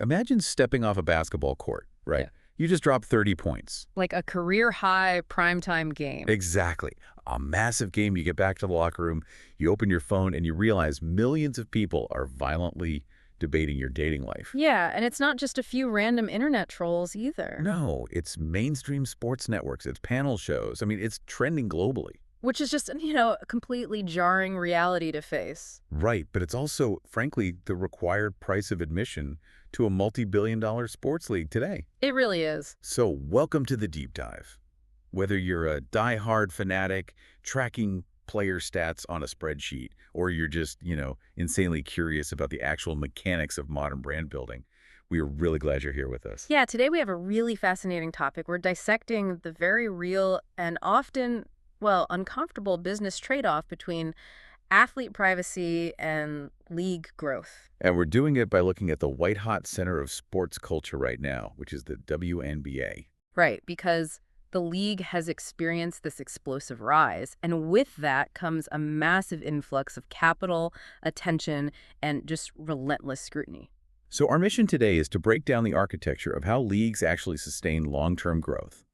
Imagine stepping off a basketball court, right? Yeah. You just dropped 30 points. Like a career-high primetime game. Exactly. A massive game. You get back to the locker room, you open your phone, and you realize millions of people are violently debating your dating life. Yeah, and it's not just a few random internet trolls either. No, it's mainstream sports networks. It's panel shows. I mean, it's trending globally. Which is just, a completely jarring reality to face. Right, but it's also, frankly, the required price of admission to a multi-billion-dollar sports league today. It really is. So welcome to the deep dive. Whether you're a die-hard fanatic tracking player stats on a spreadsheet, or you're just, insanely curious about the actual mechanics of modern brand building, we are really glad you're here with us. Yeah, today we have a really fascinating topic. We're dissecting the very real and often, uncomfortable business trade-off between athlete privacy and league growth. And we're doing it by looking at the white-hot center of sports culture right now, which is the WNBA. Right, because the league has experienced this explosive rise, and with that comes a massive influx of capital, attention, and just relentless scrutiny. So our mission today is to break down the architecture of how leagues actually sustain long-term growth.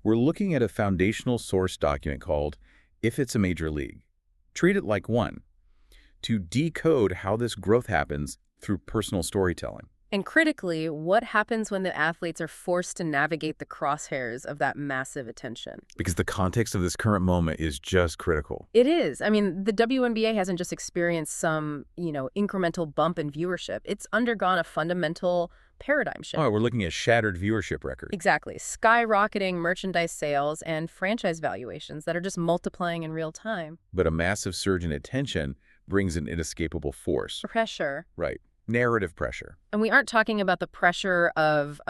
We're looking at a foundational source document called If It's a Major League. Treat it like one, to decode how this growth happens through personal storytelling. And critically, what happens when the athletes are forced to navigate the crosshairs of that massive attention? Because the context of this current moment is just critical. It is. I mean, the WNBA hasn't just experienced some, incremental bump in viewership. It's undergone a fundamental paradigm shift. Oh, we're looking at shattered viewership records. Exactly. Skyrocketing merchandise sales and franchise valuations that are just multiplying in real time. But a massive surge in attention brings an inescapable force. Pressure. Right. Narrative pressure. And we aren't talking about the pressure of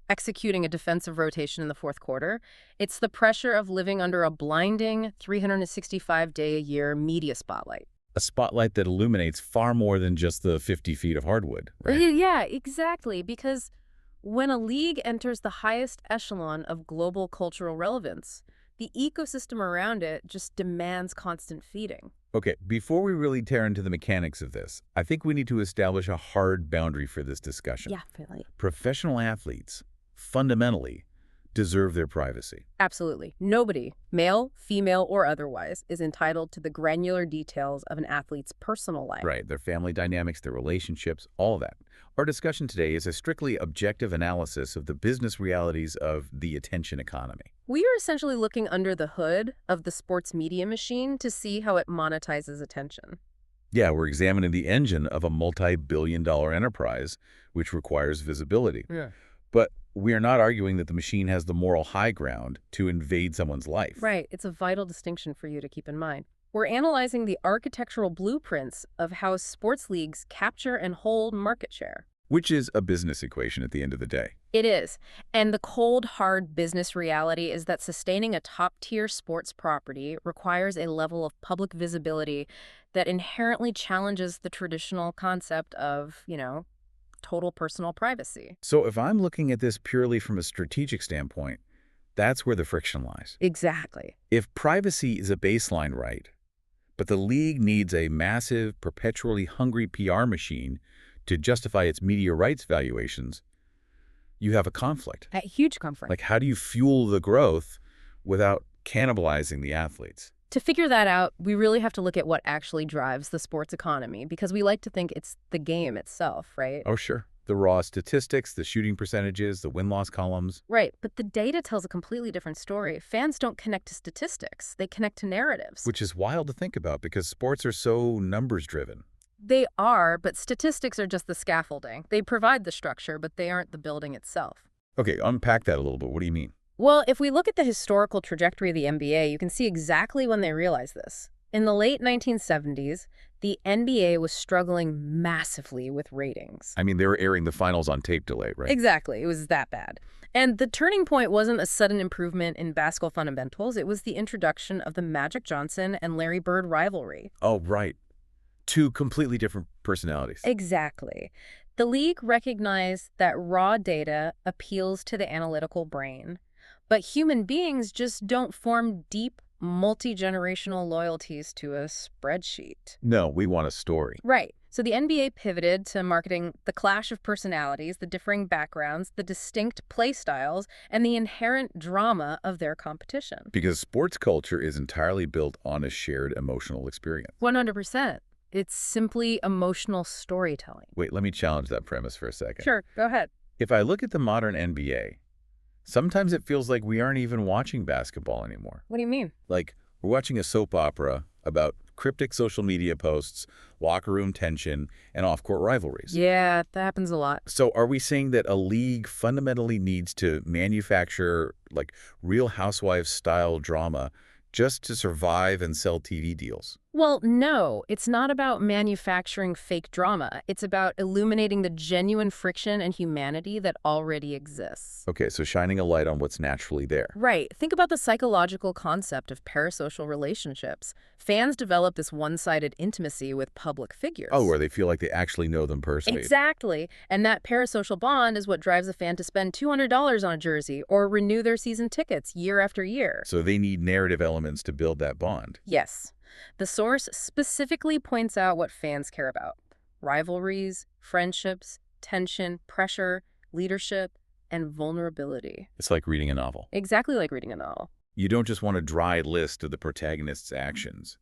executing a defensive rotation in the fourth quarter. It's the pressure of living under a blinding 365-day-a-year media spotlight. A spotlight that illuminates far more than just the 50 feet of hardwood, right? Yeah, exactly. Because when a league enters the highest echelon of global cultural relevance, the ecosystem around it just demands constant feeding. Okay, before we really tear into the mechanics of this, I think we need to establish a hard boundary for this discussion. Yeah, really. Professional athletes, fundamentally, deserve their privacy. Absolutely. Nobody, male, female, or otherwise, is entitled to the granular details of an athlete's personal life. Right, their family dynamics, their relationships, all of that. Our discussion today is a strictly objective analysis of the business realities of the attention economy. We are essentially looking under the hood of the sports media machine to see how it monetizes attention. Yeah, we're examining the engine of a multi-billion-dollar enterprise, which requires visibility. Yeah. But we are not arguing that the machine has the moral high ground to invade someone's life. Right. It's a vital distinction for you to keep in mind. We're analyzing the architectural blueprints of how sports leagues capture and hold market share. Which is a business equation at the end of the day. It is. And the cold, hard business reality is that sustaining a top-tier sports property requires a level of public visibility that inherently challenges the traditional concept of, total personal privacy. So if I'm looking at this purely from a strategic standpoint, that's where the friction lies. Exactly. If privacy is a baseline right, but the league needs a massive, perpetually hungry PR machine to justify its media rights valuations, you have a conflict. A huge conflict. Like, how do you fuel the growth without cannibalizing the athletes? To figure that out, we really have to look at what actually drives the sports economy, because we like to think it's the game itself, right? Oh, sure. The raw statistics, the shooting percentages, the win-loss columns. Right, but the data tells a completely different story. Fans don't connect to statistics. They connect to narratives. Which is wild to think about because sports are so numbers-driven. They are, but statistics are just the scaffolding. They provide the structure, but they aren't the building itself. Okay, unpack that a little bit. What do you mean? Well, if we look at the historical trajectory of the NBA, you can see exactly when they realized this. In the late 1970s, the NBA was struggling massively with ratings. I mean, they were airing the finals on tape delay, right? Exactly. It was that bad. And the turning point wasn't a sudden improvement in basketball fundamentals. It was the introduction of the Magic Johnson and Larry Bird rivalry. Oh, right. Two completely different personalities. Exactly. The league recognized that raw data appeals to the analytical brain, but human beings just don't form deep, multi-generational loyalties to a spreadsheet. No, we want a story. Right. So the NBA pivoted to marketing the clash of personalities, the differing backgrounds, the distinct play styles, and the inherent drama of their competition. Because sports culture is entirely built on a shared emotional experience. 100%. It's simply emotional storytelling. Wait, let me challenge that premise for a second. Sure, go ahead. If I look at the modern NBA, sometimes it feels like we aren't even watching basketball anymore. What do you mean? Like, we're watching a soap opera about cryptic social media posts, locker room tension, and off-court rivalries. Yeah, that happens a lot. So are we saying that a league fundamentally needs to manufacture, like, Real Housewives-style drama just to survive and sell TV deals? Well, no, it's not about manufacturing fake drama. It's about illuminating the genuine friction and humanity that already exists. Okay, so shining a light on what's naturally there. Right. Think about the psychological concept of parasocial relationships. Fans develop this one-sided intimacy with public figures. Oh, where they feel like they actually know them personally. Exactly. And that parasocial bond is what drives a fan to spend $200 on a jersey or renew their season tickets year after year. So they need narrative elements to build that bond. Yes. The source specifically points out what fans care about: rivalries, friendships, tension, pressure, leadership, and vulnerability. It's like reading a novel. Exactly like reading a novel. You don't just want a dry list of the protagonist's actions.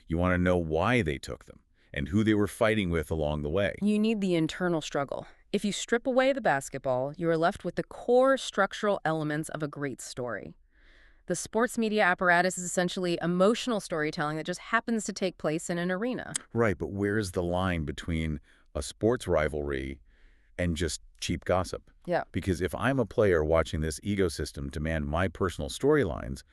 You want to know why they took them and who they were fighting with along the way. You need the internal struggle. If you strip away the basketball, you are left with the core structural elements of a great story. The sports media apparatus is essentially emotional storytelling that just happens to take place in an arena. Right, but where's the line between a sports rivalry and just cheap gossip? Yeah. Because if I'm a player watching this ecosystem demand my personal storylines,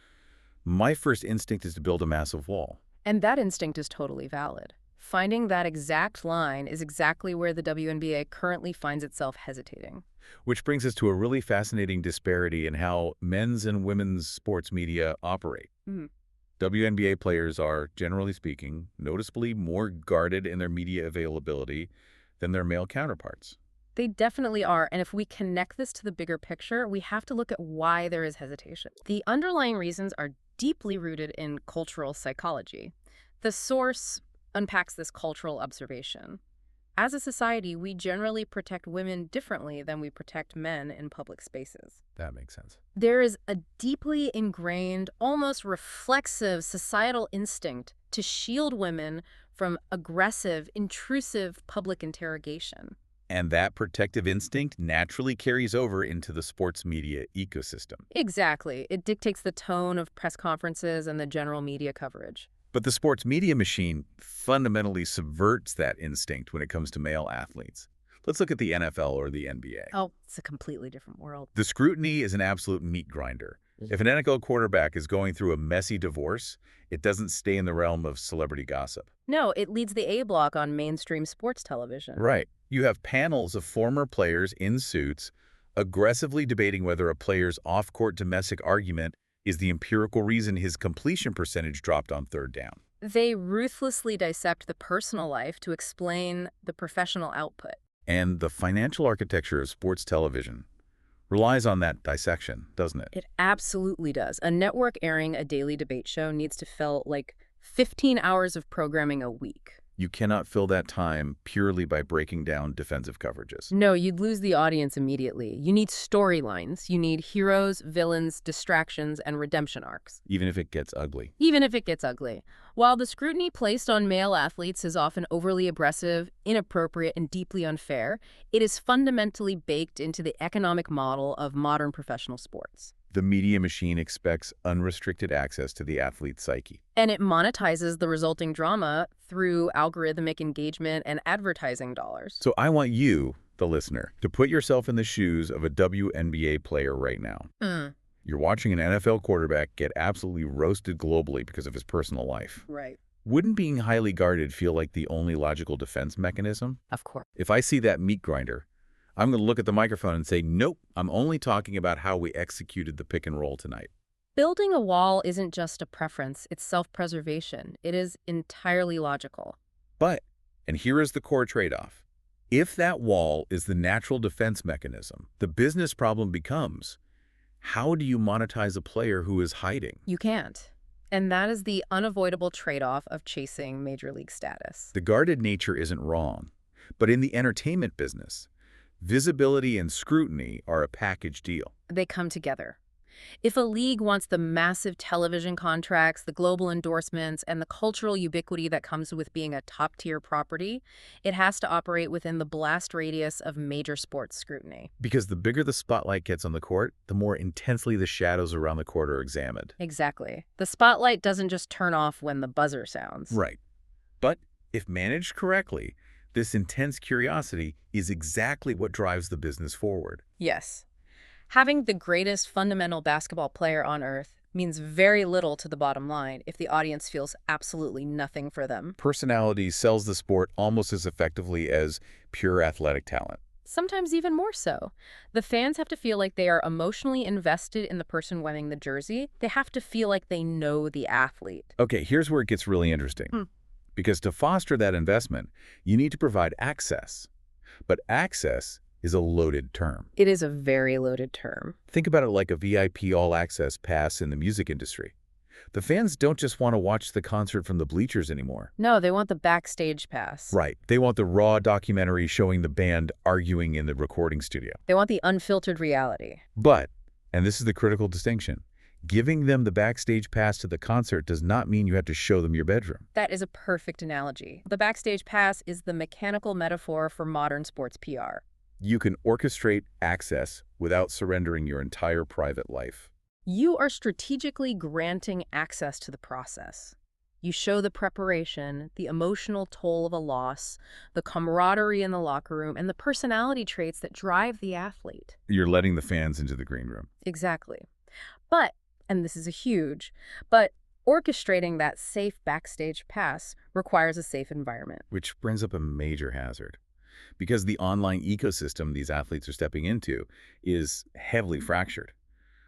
my first instinct is to build a massive wall. And that instinct is totally valid. Finding that exact line is exactly where the WNBA currently finds itself hesitating. Which brings us to a really fascinating disparity in how men's and women's sports media operate. Mhm. WNBA players are, generally speaking, noticeably more guarded in their media availability than their male counterparts. They definitely are, and if we connect this to the bigger picture, we have to look at why there is hesitation. The underlying reasons are deeply rooted in cultural psychology. The source unpacks this cultural observation. As a society, we generally protect women differently than we protect men in public spaces. That makes sense. There is a deeply ingrained, almost reflexive societal instinct to shield women from aggressive, intrusive public interrogation. And that protective instinct naturally carries over into the sports media ecosystem. Exactly. It dictates the tone of press conferences and the general media coverage. But the sports media machine fundamentally subverts that instinct when it comes to male athletes. Let's look at the NFL or the NBA. Oh, it's a completely different world. The scrutiny is an absolute meat grinder. If an NFL quarterback is going through a messy divorce, it doesn't stay in the realm of celebrity gossip. No, it leads the A block on mainstream sports television. Right. You have panels of former players in suits aggressively debating whether a player's off-court domestic argument is the empirical reason his completion percentage dropped on third down. They ruthlessly dissect the personal life to explain the professional output. And the financial architecture of sports television relies on that dissection, doesn't it? It absolutely does. A network airing a daily debate show needs to fill like 15 hours of programming a week. You cannot fill that time purely by breaking down defensive coverages. No, you'd lose the audience immediately. You need storylines. You need heroes, villains, distractions, and redemption arcs. Even if it gets ugly. Even if it gets ugly. While the scrutiny placed on male athletes is often overly aggressive, inappropriate, and deeply unfair, it is fundamentally baked into the economic model of modern professional sports. The media machine expects unrestricted access to the athlete's psyche. And it monetizes the resulting drama through algorithmic engagement and advertising dollars. So I want you, the listener, to put yourself in the shoes of a WNBA player right now. You're watching an NFL quarterback get absolutely roasted globally because of his personal life. Right. Wouldn't being highly guarded feel like the only logical defense mechanism? Of course. If I see that meat grinder, I'm going to look at the microphone and say, nope, I'm only talking about how we executed the pick and roll tonight. Building a wall isn't just a preference, it's self-preservation. It is entirely logical. But, and here is the core trade-off, if that wall is the natural defense mechanism, the business problem becomes, how do you monetize a player who is hiding? You can't. And that is the unavoidable trade-off of chasing major league status. The guarded nature isn't wrong, but in the entertainment business, visibility and scrutiny are a package deal. They come together. If a league wants the massive television contracts, the global endorsements, and the cultural ubiquity that comes with being a top-tier property, it has to operate within the blast radius of major sports scrutiny. Because the bigger the spotlight gets on the court, the more intensely the shadows around the court are examined. Exactly. The spotlight doesn't just turn off when the buzzer sounds. Right. But if managed correctly, this intense curiosity is exactly what drives the business forward. Yes. Having the greatest fundamental basketball player on earth means very little to the bottom line if the audience feels absolutely nothing for them. Personality sells the sport almost as effectively as pure athletic talent. Sometimes even more so. The fans have to feel like they are emotionally invested in the person wearing the jersey. They have to feel like they know the athlete. Okay, here's where it gets really interesting. Because to foster that investment, you need to provide access. But access is a loaded term. It is a very loaded term. Think about it like a VIP all-access pass in the music industry. The fans don't just want to watch the concert from the bleachers anymore. No, they want the backstage pass. Right. They want the raw documentary showing the band arguing in the recording studio. They want the unfiltered reality. But, and this is the critical distinction, giving them the backstage pass to the concert does not mean you have to show them your bedroom. That is a perfect analogy. The backstage pass is the mechanical metaphor for modern sports PR. You can orchestrate access without surrendering your entire private life. You are strategically granting access to the process. You show the preparation, the emotional toll of a loss, the camaraderie in the locker room, and the personality traits that drive the athlete. You're letting the fans into the green room. Exactly. But, and this is a huge, but orchestrating that safe backstage pass requires a safe environment. Which brings up a major hazard. Because the online ecosystem these athletes are stepping into is heavily fractured.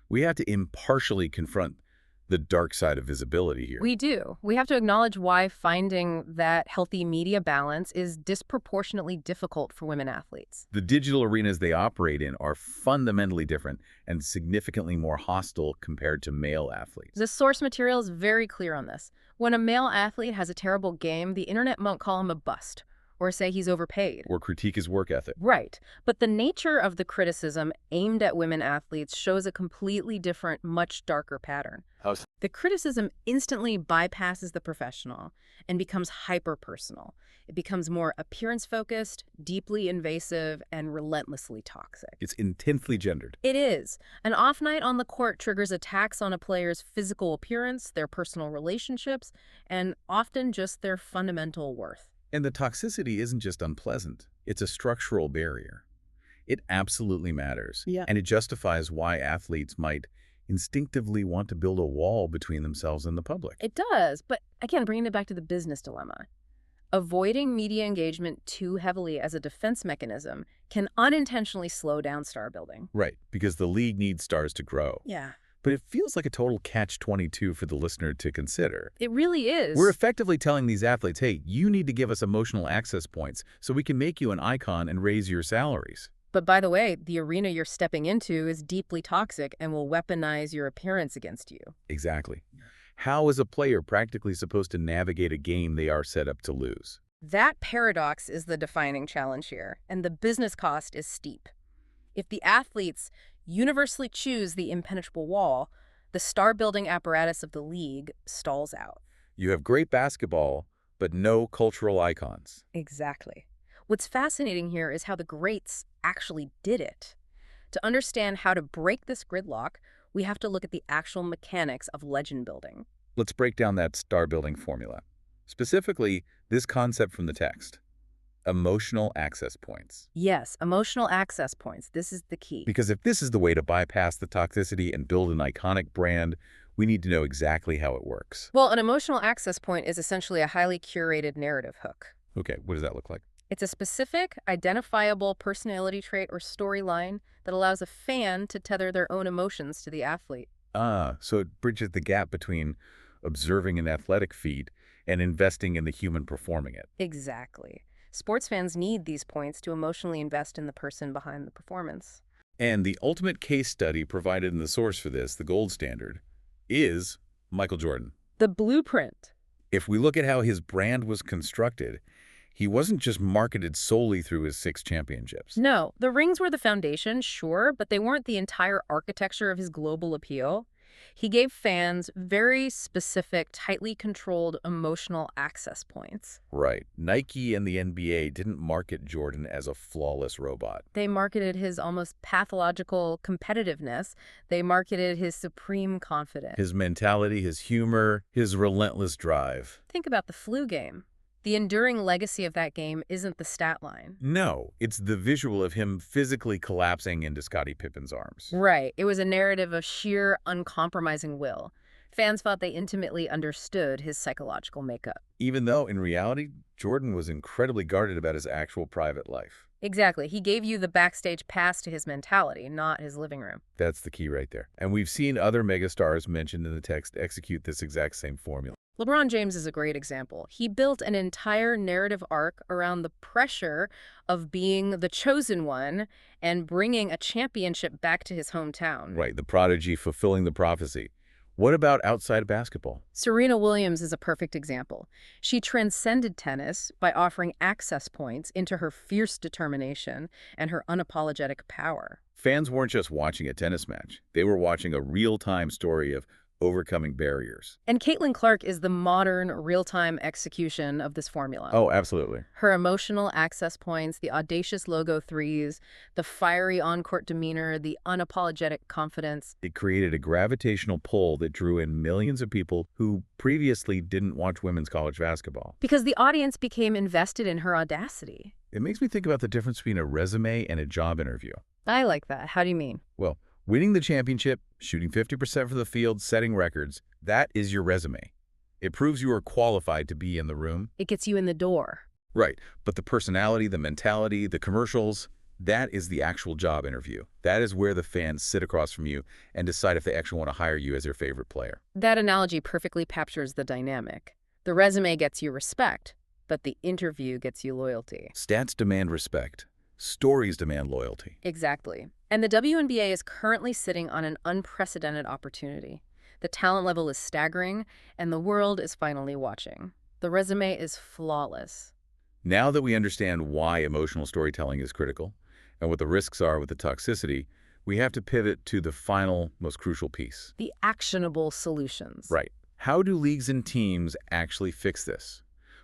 We have to impartially confront the dark side of visibility here. We do. We have to acknowledge why finding that healthy media balance is disproportionately difficult for women athletes. The digital arenas they operate in are fundamentally different and significantly more hostile compared to male athletes. The source material is very clear on this. When a male athlete has a terrible game, the internet won't call him a bust or say he's overpaid. Or critique his work ethic. Right. But the nature of the criticism aimed at women athletes shows a completely different, much darker pattern. How so? The criticism instantly bypasses the professional and becomes hyper-personal. It becomes more appearance-focused, deeply invasive, and relentlessly toxic. It's intensely gendered. It is. An off night on the court triggers attacks on a player's physical appearance, their personal relationships, and often just their fundamental worth. And the toxicity isn't just unpleasant. It's a structural barrier. It absolutely matters. Yeah. And it justifies why athletes might instinctively want to build a wall between themselves and the public. It does, but again, bringing it back to the business dilemma. Avoiding media engagement too heavily as a defense mechanism can unintentionally slow down star building. Right, because the league needs stars to grow. Yeah. But it feels like a total catch-22 for the listener to consider. It really is. We're effectively telling these athletes, hey, you need to give us emotional access points so we can make you an icon and raise your salaries. But by the way, the arena you're stepping into is deeply toxic and will weaponize your appearance against you. Exactly. How is a player practically supposed to navigate a game they are set up to lose? That paradox is the defining challenge here, and the business cost is steep. If the athletes universally choose the impenetrable wall, the star-building apparatus of the league stalls out. You have great basketball, but no cultural icons. Exactly. What's fascinating here is how the greats actually did it. To understand how to break this gridlock, we have to look at the actual mechanics of legend building. Let's break down that star-building formula. Specifically, this concept from the text. Emotional access points. Yes, emotional access points. This is the key. Because if this is the way to bypass the toxicity and build an iconic brand, we need to know exactly how it works. Well, an emotional access point is essentially a highly curated narrative hook. Okay, what does that look like? It's a specific, identifiable personality trait or storyline that allows a fan to tether their own emotions to the athlete. So it bridges the gap between observing an athletic feat and investing in the human performing it. Exactly. Sports fans need these points to emotionally invest in the person behind the performance. And the ultimate case study provided in the source for this, the gold standard, is Michael Jordan. The blueprint. If we look at how his brand was constructed, he wasn't just marketed solely through his 6 championships. No, the rings were the foundation, sure, but they weren't the entire architecture of his global appeal. He gave fans very specific, tightly controlled emotional access points. Right. Nike and the NBA didn't market Jordan as a flawless robot. They marketed his almost pathological competitiveness. They marketed his supreme confidence. His mentality, his humor, his relentless drive. Think about the flu game. The enduring legacy of that game isn't the stat line. No, it's the visual of him physically collapsing into Scottie Pippen's arms. Right. It was a narrative of sheer, uncompromising will. Fans thought they intimately understood his psychological makeup. Even though, in reality, Jordan was incredibly guarded about his actual private life. Exactly. He gave you the backstage pass to his mentality, not his living room. That's the key right there. And we've seen other megastars mentioned in the text execute this exact same formula. LeBron James is a great example. He built an entire narrative arc around the pressure of being the chosen one and bringing a championship back to his hometown. Right, the prodigy fulfilling the prophecy. What about outside of basketball? Serena Williams is a perfect example. She transcended tennis by offering access points into her fierce determination and her unapologetic power. Fans weren't just watching a tennis match. They were watching a real-time story of overcoming barriers. And Caitlin Clark is the modern, real-time execution of this formula. Oh, absolutely. Her emotional access points, the audacious logo threes, the fiery on-court demeanor, the unapologetic confidence. It created a gravitational pull that drew in millions of people who previously didn't watch women's college basketball. Because the audience became invested in her audacity. It makes me think about the difference between a resume and a job interview. I like that. How do you mean? Well, winning the championship, shooting 50% for the field, setting records, that is your resume. It proves you are qualified to be in the room. It gets you in the door. Right, but the personality, the mentality, the commercials, that is the actual job interview. That is where the fans sit across from you and decide if they actually want to hire you as their favorite player. That analogy perfectly captures the dynamic. The resume gets you respect, but the interview gets you loyalty. Stats demand respect. Stories demand loyalty. Exactly. And the WNBA is currently sitting on an unprecedented opportunity. The talent level is staggering, and the world is finally watching. The resume is flawless. Now that we understand why emotional storytelling is critical and what the risks are with the toxicity, we have to pivot to the final, most crucial piece. The actionable solutions. Right. How do leagues and teams actually fix this?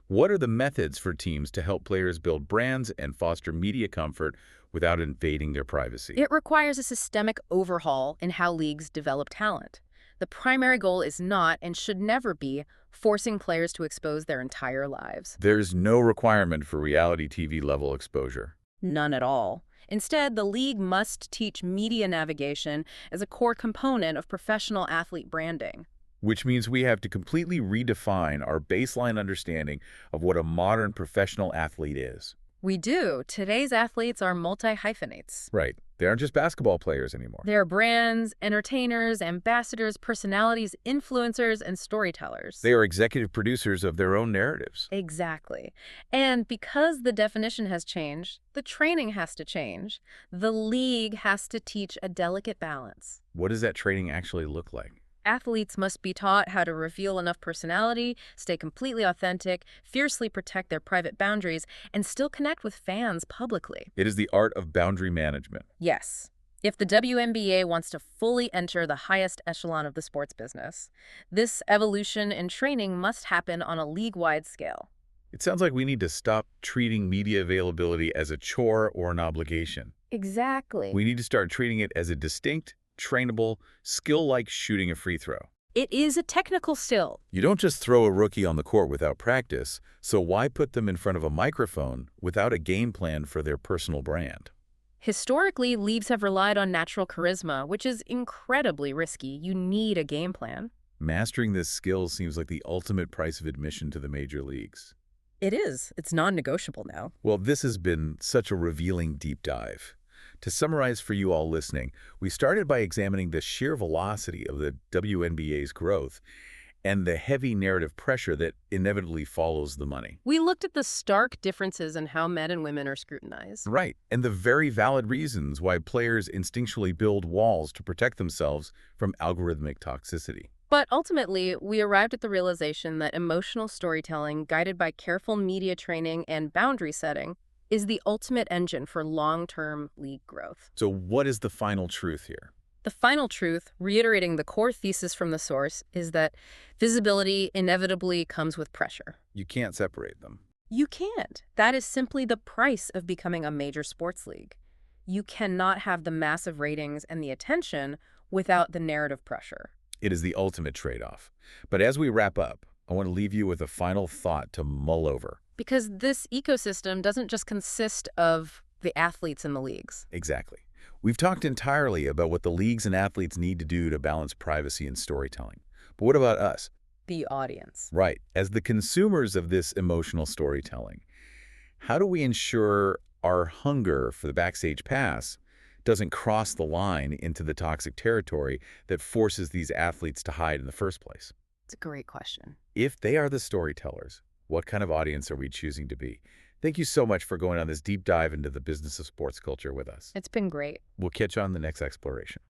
What are the methods for teams to help players build brands and foster media comfort without invading their privacy? It requires a systemic overhaul in how leagues develop talent. The primary goal is not, and should never be, forcing players to expose their entire lives. There's no requirement for reality TV level exposure. None at all. Instead, the league must teach media navigation as a core component of professional athlete branding. Which means we have to completely redefine our baseline understanding of what a modern professional athlete is. We do. Today's athletes are multi-hyphenates. Right. They aren't just basketball players anymore. They're brands, entertainers, ambassadors, personalities, influencers, and storytellers. They are executive producers of their own narratives. Exactly. And because the definition has changed, the training has to change. The league has to teach a delicate balance. What does that training actually look like? Athletes must be taught how to reveal enough personality, stay completely authentic, fiercely protect their private boundaries, and still connect with fans publicly. It is the art of boundary management. Yes. If the WNBA wants to fully enter the highest echelon of the sports business, this evolution and training must happen on a league-wide scale. It sounds like we need to stop treating media availability as a chore or an obligation. Exactly. We need to start treating it as a distinct, trainable, skill like shooting a free throw. It is a technical skill. You don't just throw a rookie on the court without practice, so why put them in front of a microphone without a game plan for their personal brand? Historically, leagues have relied on natural charisma, which is incredibly risky. You need a game plan. Mastering this skill seems like the ultimate price of admission to the major leagues. It is. It's non-negotiable now. Well, this has been such a revealing deep dive. To summarize for you all listening, we started by examining the sheer velocity of the WNBA's growth and the heavy narrative pressure that inevitably follows the money. We looked at the stark differences in how men and women are scrutinized. Right, and the very valid reasons why players instinctually build walls to protect themselves from algorithmic toxicity. But ultimately, we arrived at the realization that emotional storytelling, guided by careful media training and boundary setting, is the ultimate engine for long-term league growth. So what is the final truth here? The final truth, reiterating the core thesis from the source, is that visibility inevitably comes with pressure. You can't separate them. You can't. That is simply the price of becoming a major sports league. You cannot have the massive ratings and the attention without the narrative pressure. It is the ultimate trade-off. But as we wrap up, I want to leave you with a final thought to mull over. Because this ecosystem doesn't just consist of the athletes in the leagues. Exactly. We've talked entirely about what the leagues and athletes need to do to balance privacy and storytelling. But what about us? The audience. Right. As the consumers of this emotional storytelling, how do we ensure our hunger for the backstage pass doesn't cross the line into the toxic territory that forces these athletes to hide in the first place? It's a great question. If they are the storytellers, what kind of audience are we choosing to be? Thank you so much for going on this deep dive into the business of sports culture with us. It's been great. We'll catch you on the next exploration.